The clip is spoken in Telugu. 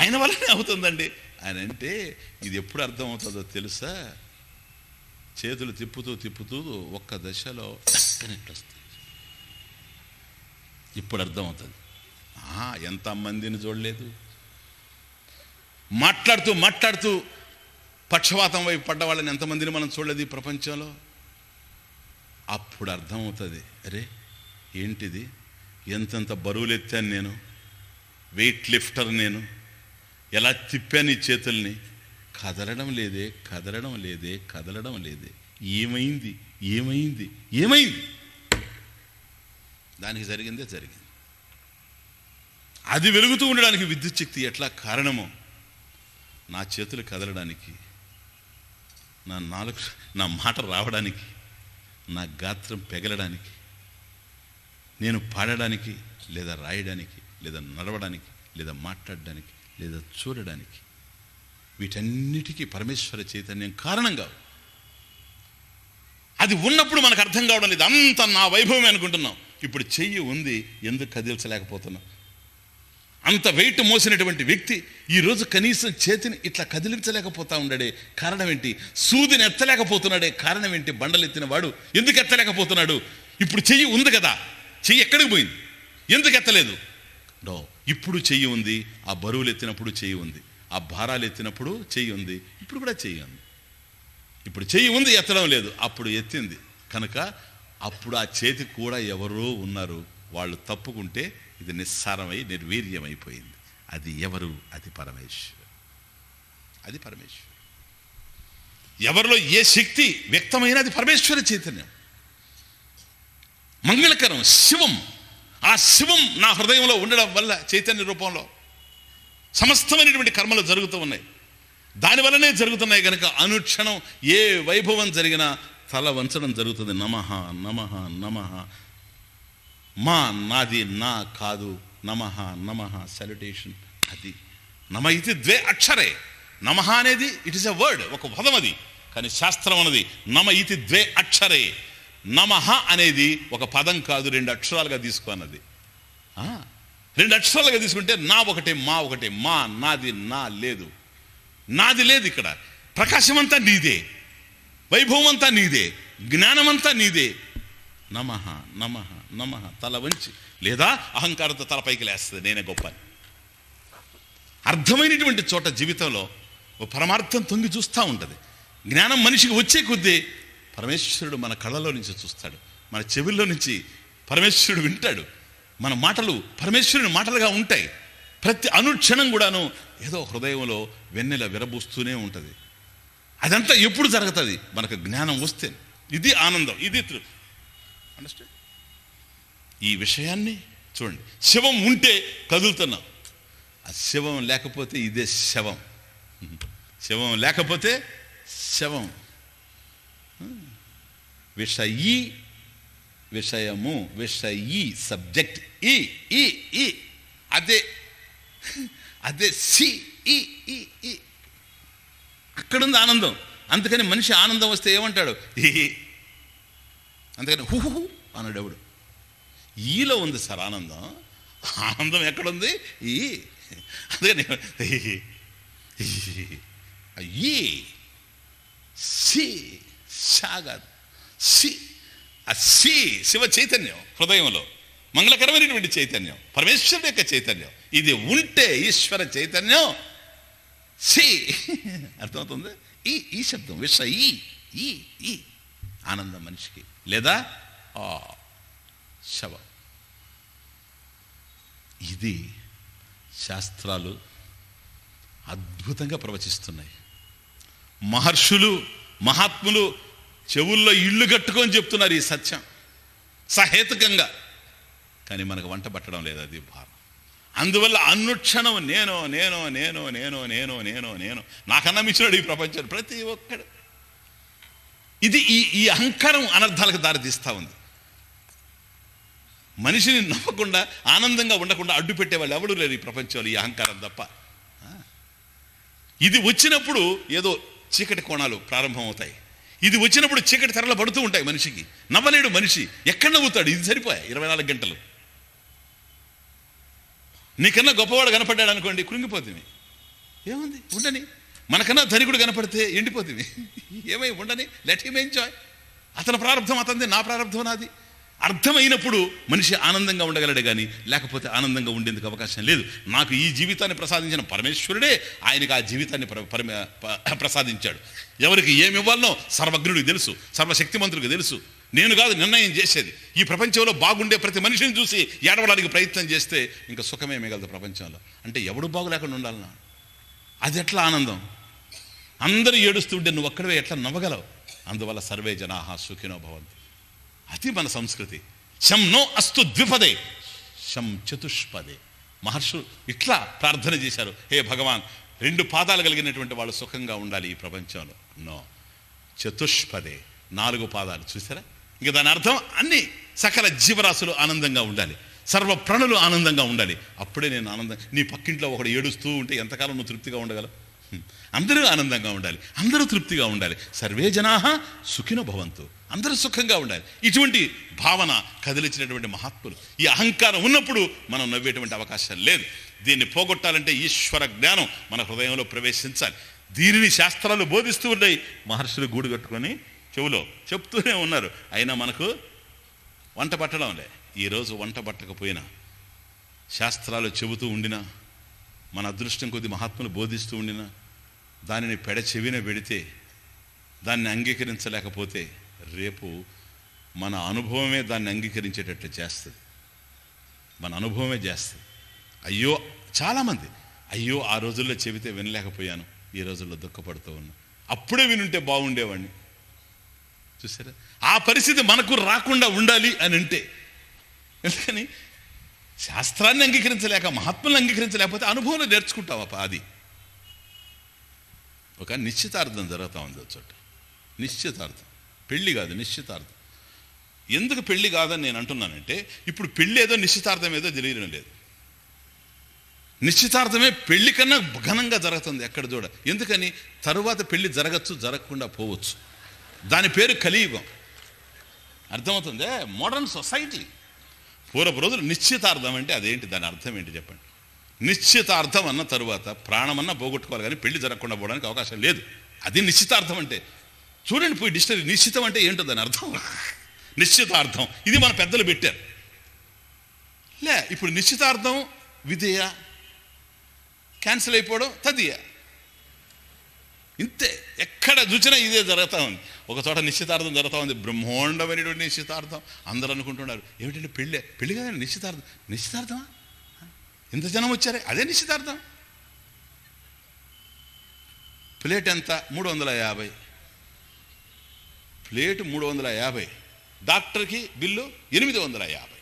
ఆయన వల్లనే అవుతుందండి అని అంటే ఇది ఎప్పుడు అర్థం అవుతుందో తెలుసా? చేతులు తిప్పుతూ తిప్పుతూ ఒక్క దశలో ఇట్లా వస్తుంది. ఇప్పుడు అర్థమవుతుంది. ఎంతమందిని చూడలేదు, మాట్లాడుతూ మాట్లాడుతూ పక్షవాతం వైపు పడ్డ వాళ్ళని ఎంతమందిని మనం చూడలేదు ఈ ప్రపంచంలో. అప్పుడు అర్థమవుతుంది, అరే ఏంటిది, ఎంతెంత బరువులు ఎత్తాను నేను, వెయిట్ లిఫ్టర్ నేను, ఎలా తిప్పాను ఈ చేతుల్ని, కదలడం లేదే కదలడం లేదే కదలడం లేదే, ఏమైంది ఏమైంది ఏమైంది? దానికి జరిగిందే జరిగింది. అది వెలుగుతూ ఉండడానికి విద్యుత్ శక్తి ఎట్లా కారణమో, నా చేతులు కదలడానికి, నా మాట రావడానికి, నా గాత్రం పెగలడానికి, నేను పాడడానికి లేదా రాయడానికి లేదా నడవడానికి లేదా మాట్లాడడానికి లేదా చూడడానికి, వీటన్నిటికీ పరమేశ్వర చైతన్యం కారణంగా. అది ఉన్నప్పుడు మనకు అర్థం కావడం లేదు, అంత నా వైభవమే అనుకుంటున్నాం. ఇప్పుడు చెయ్యి ఉంది, ఎందుకు కదిలించలేకపోతున్నాం? అంత వెయిట్ మోసినటువంటి వ్యక్తి ఈరోజు కనీసం చేతిని ఇట్లా కదిలించలేకపోతా ఉన్నాడే, కారణం ఏంటి? సూదిని ఎత్తలేకపోతున్నాడే, కారణం ఏంటి? బండలెత్తిన వాడు ఎందుకు ఎత్తలేకపోతున్నాడు? ఇప్పుడు చెయ్యి ఉంది కదా, చెయ్యి ఎక్కడికి పోయింది? ఎందుకు ఎత్తలేదు? ఇప్పుడు చెయ్యి ఉంది, ఆ బరువులు ఎత్తినప్పుడు చెయ్యి ఉంది, ఆ భారాలు ఎత్తినప్పుడు చెయ్యి ఉంది, ఇప్పుడు కూడా చెయ్యి ఉంది. ఇప్పుడు చెయ్యి ఉంది, ఎత్తడం లేదు, అప్పుడు ఎత్తింది కనుక అప్పుడు ఆ చేతి కూడా ఎవరో ఉన్నారు, వాళ్ళు తప్పుకుంటే ఇది నిస్సారమై నిర్వీర్యమైపోయింది. అది ఎవరు? అది పరమేశ్వరు. అది పరమేశ్వరు. ఎవరిలో ఏ శక్తి వ్యక్తమైన అది పరమేశ్వర చైతన్యం, మంగళకరం, శివం. ఆ శివం నా హృదయంలో ఉండడం వల్ల చైతన్య రూపంలో సమస్తమైనటువంటి కర్మలు జరుగుతూ ఉన్నాయి, దానివల్లనే జరుగుతున్నాయి కనుక అనుక్షణం ఏ వైభవం జరిగినా తల వంచడం జరుగుతుంది. నమః నమః నమః, మా నాది నా కాదు, నమః నమః సెల్యుటేషన్. అది నమ ఇది ద్వే అక్షరే. నమః అనేది ఇట్ ఈస్ ఎ వర్డ్, ఒక పదం అది, కానీ శాస్త్రం అన్నది నమ ఇది ద్వే అక్షరే. నమః అనేది ఒక పదం కాదు, 2 అక్షరాలుగా తీసుకోన్నది. 2 అక్షరాలుగా తీసుకుంటే నా ఒకటే మా ఒకటే. మా నాది నా లేదు, నాది లేదు ఇక్కడ. ప్రకాశం అంతా నీదే, వైభవం అంతా నీదే, జ్ఞానమంతా నీదే. నమః నమః నమః తల వంచి, లేదా అహంకారంతో తలపైకి లేస్తుంది నేనే గొప్ప. అర్థమైనటువంటి చోట జీవితంలో ఓ పరమార్థం తొంగి చూస్తూ ఉంటుంది. జ్ఞానం మనిషికి వచ్చే కొద్దీ పరమేశ్వరుడు మన కళ్ళలో నుంచి చూస్తాడు, మన చెవుల్లో నుంచి పరమేశ్వరుడు వింటాడు, మన మాటలు పరమేశ్వరుని మాటలుగా ఉంటాయి. ప్రతి అనుక్షణం కూడాను ఏదో హృదయంలో వెన్నెల విరబూస్తూనే ఉంటుంది. అదంతా ఎప్పుడు జరుగుతుంది? మనకు జ్ఞానం వస్తే. ఇది ఆనందం, ఇది తృప్తి. అండర్స్టాండ్? ఈ విషయాన్ని చూడండి. శివం ఉంటే కదులుతున్నాం, ఆ శివం లేకపోతే ఇదే శవం. శివం లేకపోతే శవం. విషయీ, విషయము, విషయీ, సబ్జెక్ట్ ఈ ఈ ఈ, అదే అదే సి ఈ ఈ ఈ, అక్కడుంది ఆనందం. అందుకని మనిషి ఆనందం వస్తే ఏమంటాడు? ఈ. అందుకని హుహు అన్నాడు ఎవడు. ఈలో ఉంది సార్ ఆనందం. ఆనందం ఎక్కడుంది? ఈ. అందుకని ఈ సి సాగర్ సి. ఆ సి శివ చైతన్యం హృదయంలో, మంగళకరమైనటువంటి చైతన్యం, పరమేశ్వరుడు యొక్క చైతన్యం. ఇది ఉంటే ఈశ్వర చైతన్యం సి. అర్థమవుతుంది? ఈ ఈ శబ్దం విష ఈ ఈ ఈ ఆనందం మనిషికి, లేదా శవం. ఇది శాస్త్రాలు అద్భుతంగా ప్రవచిస్తున్నాయి. మహర్షులు మహాత్ములు చెవుల్లో ఇళ్ళు కట్టుకొని చెప్తున్నారు ఈ సత్యం సహేతుకంగా. కానీ మనకు వంట పట్టడం లేదు, అది భారం. అందువల్ల అనుక్షణం నేను నేను నేను నేను నేను నేను నేను నాకన్నా మించినాడు ఈ ప్రపంచం ప్రతి ఒక్కడు. ఇది ఈ అహంకారం అనర్థాలకు దారితీస్తూ ఉంది. మనిషిని నమ్మకుండా ఆనందంగా ఉండకుండా అడ్డు పెట్టేవాళ్ళు ఎవరు లేరు ఈ ప్రపంచంలో, ఈ అహంకారం తప్ప. ఇది వచ్చినప్పుడు ఏదో చీకటి కోణాలు ప్రారంభమవుతాయి. ఇది వచ్చినప్పుడు చీకటి తెరలు పడుతూ ఉంటాయి. మనిషికి నవ్వలేడు. మనిషి ఎక్కడ నవ్వుతాడు? ఇది సరిపోయా 24 గంటలు. నీకన్నా గొప్పవాడు కనపడ్డాడు అనుకోండి, కృంగిపోతుంది. ఏముంది, ఉండని. మనకన్నా ధనికుడు కనపడితే ఎండిపోతుంది. ఏమై ఉండని, లెట్ హిమ్ ఎంజాయ్. అతని ప్రారంభం అతనిది, నా ప్రారంభం నాది. అర్థమైనప్పుడు మనిషి ఆనందంగా ఉండగలడే కానీ లేకపోతే ఆనందంగా ఉండేందుకు అవకాశం లేదు. నాకు ఈ జీవితాన్ని ప్రసాదించిన పరమేశ్వరుడే ఆయనకు ఆ జీవితాన్ని ప్రసాదించాడు. ఎవరికి ఏమి ఇవ్వాలనో సర్వజ్ఞుడికి తెలుసు, సర్వశక్తిమంతుడికి తెలుసు. నేను కాదు నిర్ణయం చేసేది. ఈ ప్రపంచంలో బాగుండే ప్రతి మనిషిని చూసి ఏడవడానికి ప్రయత్నం చేస్తే ఇంకా సుఖమే మిగలదు ప్రపంచంలో. అంటే ఎవడు బాగు లేకుండా ఉండాలన్నా అది ఎట్లా ఆనందం? అందరూ ఏడుస్తుంటే నువ్వు ఒక్కడే ఎట్లా నవ్వగలవు? అందువల్ల సర్వే జనాః సుఖినో భవంతు. అది మన సంస్కృతి. శం నో అస్తు ద్విపదే శం చతుష్పదే. మహర్షులు ఇట్లా ప్రార్థన చేశారు, హే భగవాన్ 2 పాదాలు కలిగినటువంటి వాళ్ళు సుఖంగా ఉండాలి ఈ ప్రపంచంలో. నో చతుష్పదే, 4 పాదాలు. చూసారా? ఇంకా దాని అర్థం అన్ని సకల జీవరాశులు ఆనందంగా ఉండాలి, సర్వ ప్రాణులు ఆనందంగా ఉండాలి. అప్పుడే నేను ఆనందం. నీ పక్కింట్లో ఒకడు ఏడుస్తూ ఉంటే ఎంతకాలం నువ్వు తృప్తిగా ఉండగలవు? అందరూ ఆనందంగా ఉండాలి, అందరూ తృప్తిగా ఉండాలి. సర్వే జనాః సుఖినో భవంతు, అందరూ సుఖంగా ఉండాలి. ఇటువంటి భావన కదిలించినటువంటి మహాత్ములు. ఈ అహంకారం ఉన్నప్పుడు మనం నవ్వేటువంటి అవకాశం లేదు. దీన్ని పోగొట్టాలంటే ఈశ్వర జ్ఞానం మన హృదయంలో ప్రవేశించాలి. దీనిని శాస్త్రాలు బోధిస్తూ ఉన్నాయి. మహర్షులు గూడు కట్టుకొని చెవులో చెప్తూనే ఉన్నారు. అయినా మనకు వంట పట్టడంలే. ఈరోజు వంట పట్టకపోయినా శాస్త్రాలు చెబుతూ ఉండినా, మన అదృష్టం కొద్ది మహాత్ములు బోధిస్తూ ఉండినా దానిని చెవిన పెడితే, దాన్ని అంగీకరించలేకపోతే రేపు మన అనుభవమే దాన్ని అంగీకరించేటట్లు చేస్తుంది. మన అనుభవమే చేస్తుంది. అయ్యో చాలామంది అయ్యో ఆ రోజుల్లో చెబితే వినలేకపోయాను, ఈ రోజుల్లో దుఃఖపడుతూ ఉన్నా, అప్పుడే వినుంటే బాగుండేవాడిని. చూసారా? ఆ పరిస్థితి మనకు రాకుండా ఉండాలి అని అంటే, ఎందుకని శాస్త్రాన్ని అంగీకరించలేక మహాత్ములను అంగీకరించలేకపోతే అనుభవంలో నేర్చుకుంటావా? అది ఒక నిశ్చితార్థం జరుగుతూ ఉంది చోట. నిశ్చితార్థం, పెళ్ళి కాదు, నిశ్చితార్థం. ఎందుకు పెళ్ళి కాదని నేను అంటున్నానంటే, ఇప్పుడు పెళ్ళి ఏదో నిశ్చితార్థం ఏదో తెలియడం లేదు. నిశ్చితార్థమే పెళ్లి కన్నా ఘనంగా జరుగుతుంది ఎక్కడ చూడ. ఎందుకని? తరువాత పెళ్లి జరగచ్చు, జరగకుండా పోవచ్చు. దాని పేరు కలియుగం. అర్థమవుతుందే? Modern society. పూర్వపు రోజులు నిశ్చితార్థం అంటే అదేంటి, దాని అర్థం ఏంటి చెప్పండి? నిశ్చితార్థం అన్న తరువాత ప్రాణమన్నా పోగొట్టుకోవాలి, కానీ పెళ్లి జరగకుండా పోవడానికి అవకాశం లేదు. అది నిశ్చితార్థం అంటే. చూడండి పోయి డిక్షనరీ, నిశ్చితం అంటే ఏంటో దాని అర్థం. నిశ్చితార్థం ఇది మన పెద్దలు పెట్టారు. ఇప్పుడు నిశ్చితార్థం విధేయ క్యాన్సిల్ అయిపోవడం తదియ, ఇంతే. ఎక్కడ చూసినా ఇదే జరుగుతూ ఉంది. ఒక చోట నిశ్చితార్థం జరుగుతూ ఉంది, బ్రహ్మాండమైనటువంటి నిశ్చితార్థం. అందరూ అనుకుంటున్నారు ఏమిటంటే పెళ్ళి కదా నిశ్చితార్థం. నిశ్చితార్థమా? ఇంత జనం వచ్చారే, అదే నిశ్చితార్థం. ప్లేట్ ఎంత? 350. ప్లేట్ 350. డాక్టర్కి బిల్లు 850.